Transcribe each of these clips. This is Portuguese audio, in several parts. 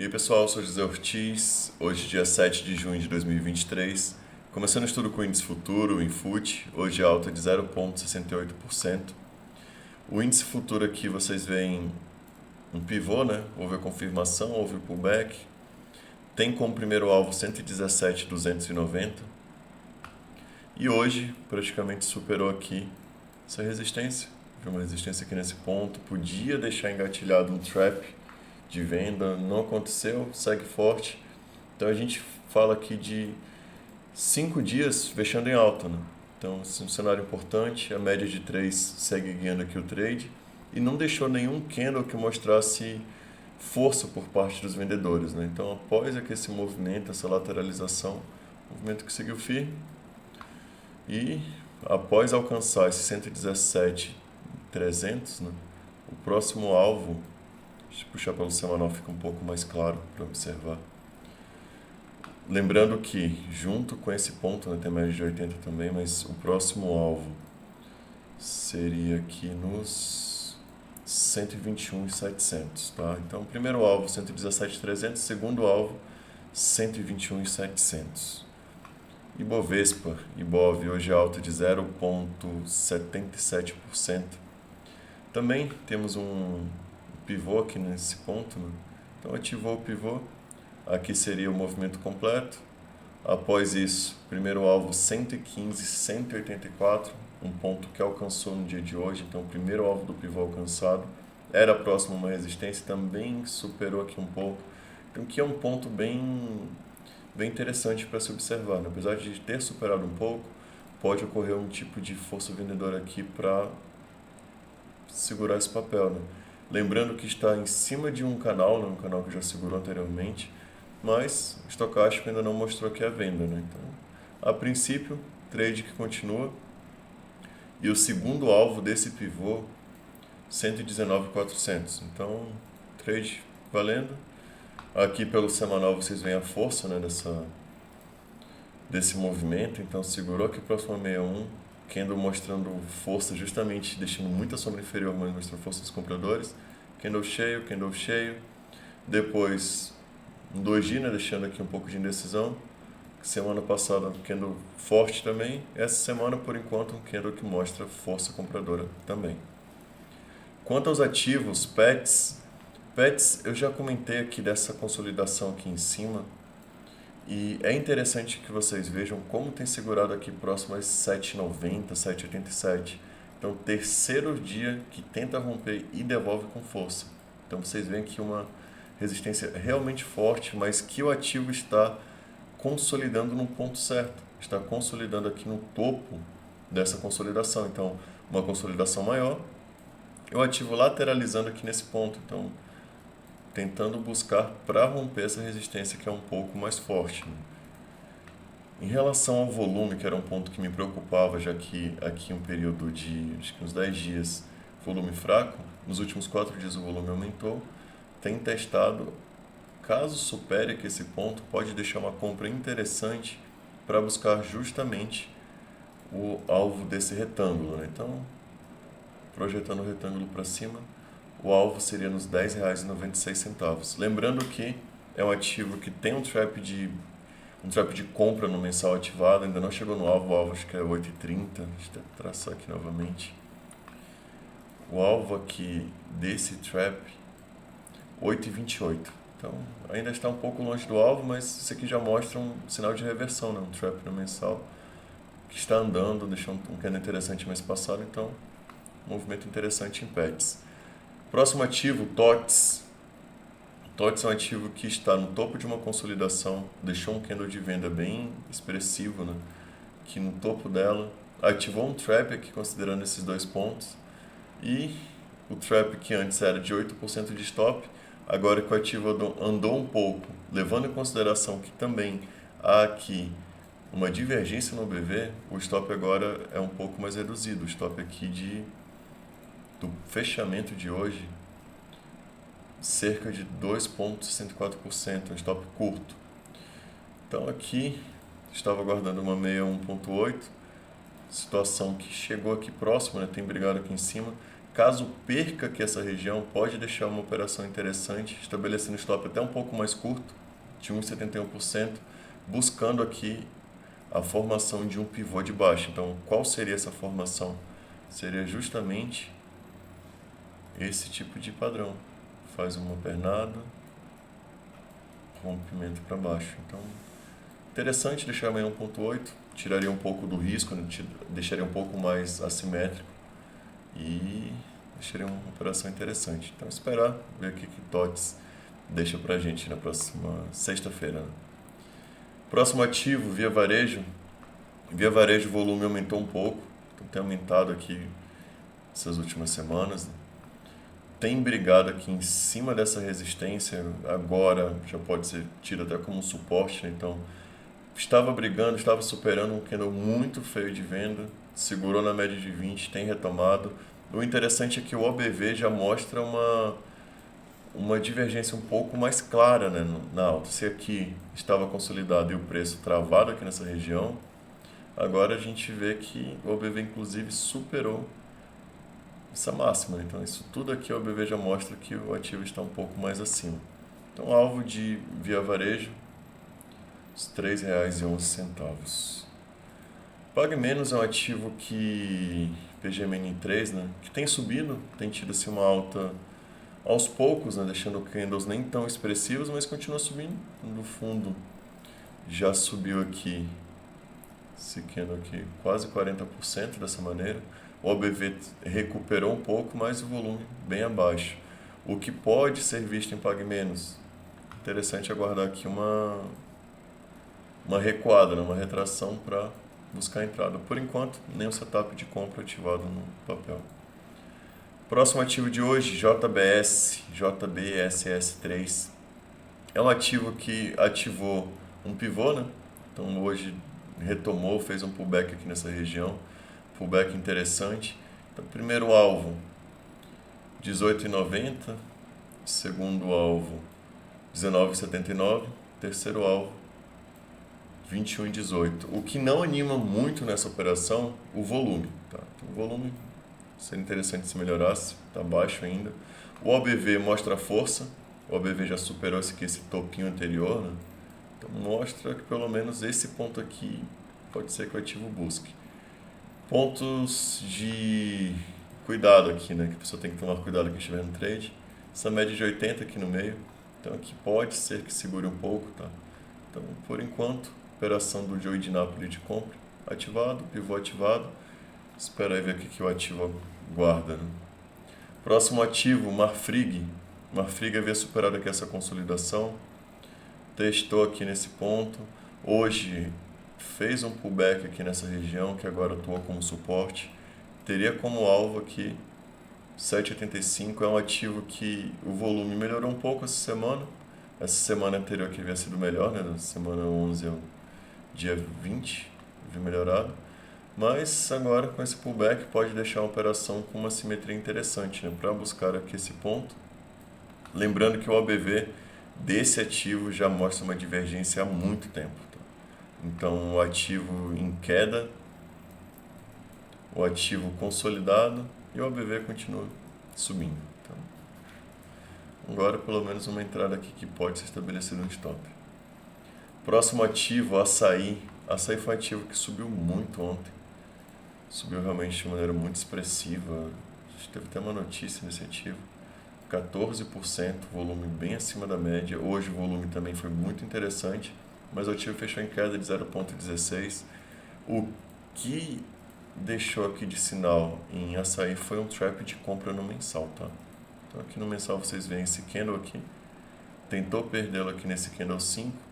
E aí pessoal, eu sou José Ortiz, hoje dia 7 de junho de 2023, começando o estudo com o índice futuro, o Infut, hoje alta de 0,68%. O índice futuro aqui vocês veem um pivô, né? Houve a confirmação, houve o pullback, tem como primeiro alvo 117,290 e hoje praticamente superou aqui essa resistência. Viu uma resistência aqui nesse ponto, podia deixar engatilhado um trap de venda, não aconteceu, segue forte. Então a gente fala aqui de 5 dias fechando em alta, né? Então esse é um cenário importante, a média de 3 segue guiando aqui o trade e não deixou nenhum candle que mostrasse força por parte dos vendedores, né? Então após aqui esse movimento, essa lateralização, movimento que seguiu firme e após alcançar esse 117,300, né? O próximo alvo, deixa eu puxar pelo semanal, fica um pouco mais claro para observar. Lembrando que, junto com esse ponto, né, tem média de 80 também, mas o próximo alvo seria aqui nos 121,700, tá? Então, primeiro alvo 117,300, segundo alvo 121,700. Ibovespa, Ibov, hoje alta de 0,77%. Também temos um pivô aqui nesse ponto, né? Então ativou o pivô, aqui seria o movimento completo. Após isso, primeiro alvo 115,184, um ponto que alcançou no dia de hoje, então o primeiro alvo do pivô alcançado. Era próximo a uma resistência, também superou aqui um pouco. Então aqui é um ponto bem interessante para se observar, né? Apesar de ter superado um pouco, pode ocorrer um tipo de força vendedora aqui para segurar esse papel, né? Lembrando que está em cima de um canal, né? Um canal que já segurou anteriormente, mas o estocástico ainda não mostrou que é a venda, né? Então, a princípio, trade que continua. E o segundo alvo desse pivô, 119,400. Então, trade valendo. Aqui pelo semanal vocês veem a força, né, desse movimento. Então, segurou aqui próximo a 61. Candle mostrando força, justamente deixando muita sombra inferior, mas mostrando força dos compradores. Candle cheio. Depois, um doji, né, deixando aqui um pouco de indecisão. Semana passada, um candle forte também. Essa semana, por enquanto, um candle que mostra força compradora também. Quanto aos ativos, PETs, eu já comentei aqui dessa consolidação aqui em cima. E é interessante que vocês vejam como tem segurado aqui próximo às 7,90, 7,87. Então, terceiro dia que tenta romper e devolve com força. Então, vocês veem aqui uma resistência realmente forte, mas que o ativo está consolidando no ponto certo. Está consolidando aqui no topo dessa consolidação. Então, uma consolidação maior. O ativo lateralizando aqui nesse ponto. Então, tentando buscar para romper essa resistência que é um pouco mais forte, né? Em relação ao volume, que era um ponto que me preocupava, já que aqui um período de acho que uns 10 dias, volume fraco, nos últimos 4 dias o volume aumentou, tem testado, caso supere aqui esse ponto, pode deixar uma compra interessante para buscar justamente o alvo desse retângulo, né? Então, projetando o retângulo para cima, o alvo seria nos R$ 10,96. Lembrando que é um ativo que tem um trap de compra no mensal ativado, ainda não chegou no alvo, o alvo acho que é 8,30. Deixa eu traçar aqui novamente. O alvo aqui desse trap, 8,28. Então, ainda está um pouco longe do alvo, mas isso aqui já mostra um sinal de reversão, né? Um trap no mensal que está andando, deixou um candle interessante mês passado, então, movimento interessante em PETs. Próximo ativo, TOTS. TOTS é um ativo que está no topo de uma consolidação, deixou um candle de venda bem expressivo, né? Que no topo dela ativou um trap aqui considerando esses dois pontos e o trap que antes era de 8% de stop, agora que o ativo andou um pouco, levando em consideração que também há aqui uma divergência no BV, o stop agora é um pouco mais reduzido. O stop aqui do fechamento de hoje, cerca de 2,64%, um stop curto. Então aqui, estava aguardando uma 61,8, situação que chegou aqui próximo, né? Tem brigado aqui em cima, Caso perca aqui essa região, pode deixar uma operação interessante, estabelecendo stop até um pouco mais curto, de 1,71%, buscando aqui a formação de um pivô de baixa. Então, qual seria essa formação? Seria justamente esse tipo de padrão. Faz uma pernada, rompimento para baixo. Então, interessante deixar amanhã 1,8, tiraria um pouco do risco, né? Deixaria um pouco mais assimétrico e deixaria uma operação interessante. Então, esperar ver o que TOTS deixa pra gente na próxima sexta-feira. Né? Próximo ativo, Via Varejo. Via Varejo o volume aumentou um pouco, então tem aumentado aqui essas últimas semanas. Tem brigado aqui em cima dessa resistência, agora já pode ser tido até como um suporte, né? Então estava brigando, estava superando um candle muito feio de venda, segurou na média de 20, tem retomado. O interessante é que o OBV já mostra uma divergência um pouco mais clara, né, na alta. Se aqui estava consolidado e o preço travado aqui nessa região, agora a gente vê que o OBV inclusive superou essa máxima. Então isso tudo aqui o OBV já mostra que o ativo está um pouco mais acima. Então alvo de Via Varejo, os R$ 3,11. Pague Menos é um ativo que PGMN3, né, que tem subido, tem tido assim, uma alta aos poucos, né, deixando candles nem tão expressivos, mas continua subindo. No fundo já subiu aqui, esse candle aqui, quase 40% dessa maneira. O OBV recuperou um pouco, mas o volume bem abaixo. O que pode ser visto em Pague Menos? Interessante aguardar aqui uma recuada, né, uma retração para buscar a entrada. Por enquanto, nem o setup de compra ativado no papel. Próximo ativo de hoje, JBSS3. É um ativo que ativou um pivô, né? Então hoje retomou, fez um pullback aqui nessa região. Pullback interessante. Então, primeiro alvo, 18,90. Segundo alvo, 19,79. Terceiro alvo, 21,18. O que não anima muito nessa operação, o volume. Tá? Então, o volume seria interessante se melhorasse, está baixo ainda. O OBV mostra força, o OBV já superou esse topinho anterior, né? Então mostra que pelo menos esse ponto aqui pode ser que o ativo busque. Pontos de cuidado aqui, né? Que a pessoa tem que tomar cuidado quem estiver no trade. Essa média de 80 aqui no meio, então aqui pode ser que segure um pouco, tá? Então por enquanto, operação do Joey de Napoli de compra ativado, pivô ativado. Espera aí ver o que o ativo guarda. Né? Próximo ativo, Marfrig. Marfrig havia superado aqui essa consolidação. Testou aqui nesse ponto. Hoje fez um pullback aqui nessa região, que agora atua como suporte. Teria como alvo aqui 7,85. É um ativo que o volume melhorou um pouco essa semana. Essa semana anterior que havia sido melhor, né? Semana 11 ao dia 20, havia melhorado. Mas agora com esse pullback pode deixar a operação com uma simetria interessante, né, para buscar aqui esse ponto. Lembrando que o OBV desse ativo já mostra uma divergência há muito tempo. Tá? Então o ativo em queda, o ativo consolidado e o OBV continua subindo. Então, agora pelo menos uma entrada aqui que pode ser estabelecida um stop. Próximo ativo, Açaí. Açaí foi um ativo que subiu muito ontem. Subiu realmente de maneira muito expressiva. A gente teve até uma notícia nesse ativo. 14%, volume bem acima da média. Hoje o volume também foi muito interessante, mas o ativo fechou em queda de 0,16. O que deixou aqui de sinal em Açaí foi um trap de compra no mensal, tá? Então aqui no mensal vocês veem esse candle aqui. Tentou perdê-lo aqui nesse candle 5.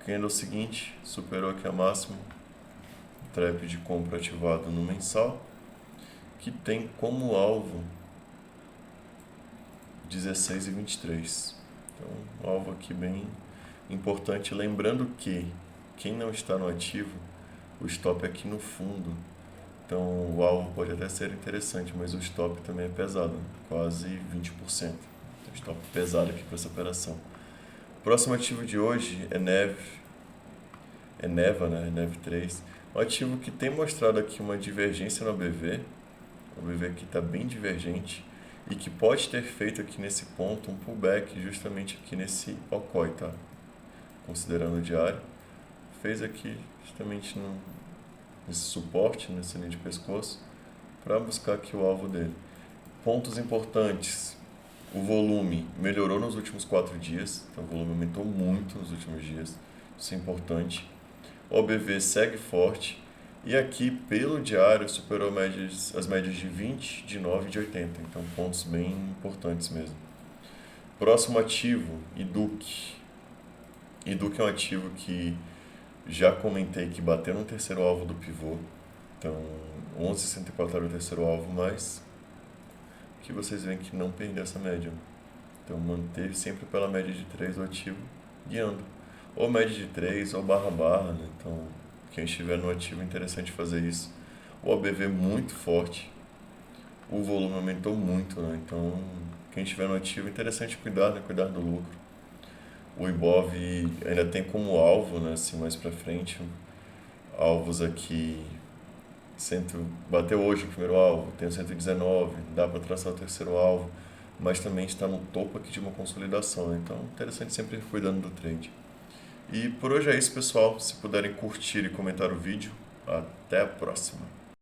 Candle seguinte, superou aqui a máxima. Trap de compra ativado no mensal, que tem como alvo 16,23. Então, um alvo aqui bem importante. Lembrando que quem não está no ativo, o stop é aqui no fundo. Então, o alvo pode até ser interessante, mas o stop também é pesado, quase 20%. Então, stop pesado aqui para essa operação. O próximo ativo de hoje é Neva, né? Nev 3. Um ativo que tem mostrado aqui uma divergência no ABV. O OBV aqui está bem divergente e que pode ter feito aqui nesse ponto um pullback justamente aqui nesse OCOI, tá? Considerando o diário, fez aqui justamente nesse suporte, nessa linha de pescoço, para buscar aqui o alvo dele. Pontos importantes: o volume melhorou nos últimos 4 dias, então o volume aumentou muito nos últimos dias, isso é importante. O OBV segue forte e aqui pelo diário superou as médias de 20, de 9 e de 80, então pontos bem importantes mesmo. Próximo ativo, IDUC. IDUC é um ativo que já comentei que bateu no terceiro alvo do pivô, então 11,64 era o terceiro alvo, mas que vocês veem que não perdeu essa média. Então manteve sempre pela média de 3 o ativo guiando. Ou média de 3 ou barra, né? Então quem estiver no ativo é interessante fazer isso. O OBV muito forte, o volume aumentou muito, né? Então quem estiver no ativo é interessante cuidar, né? Cuidar do lucro. O IBOV ainda tem como alvo, né? Assim, mais pra frente, alvos aqui. Bateu hoje o primeiro alvo, tem o 119, dá para traçar o terceiro alvo, mas também está no topo aqui de uma consolidação, né? Então interessante sempre ir cuidando do trade. E por hoje é isso, pessoal. Se puderem curtir e comentar o vídeo, até a próxima.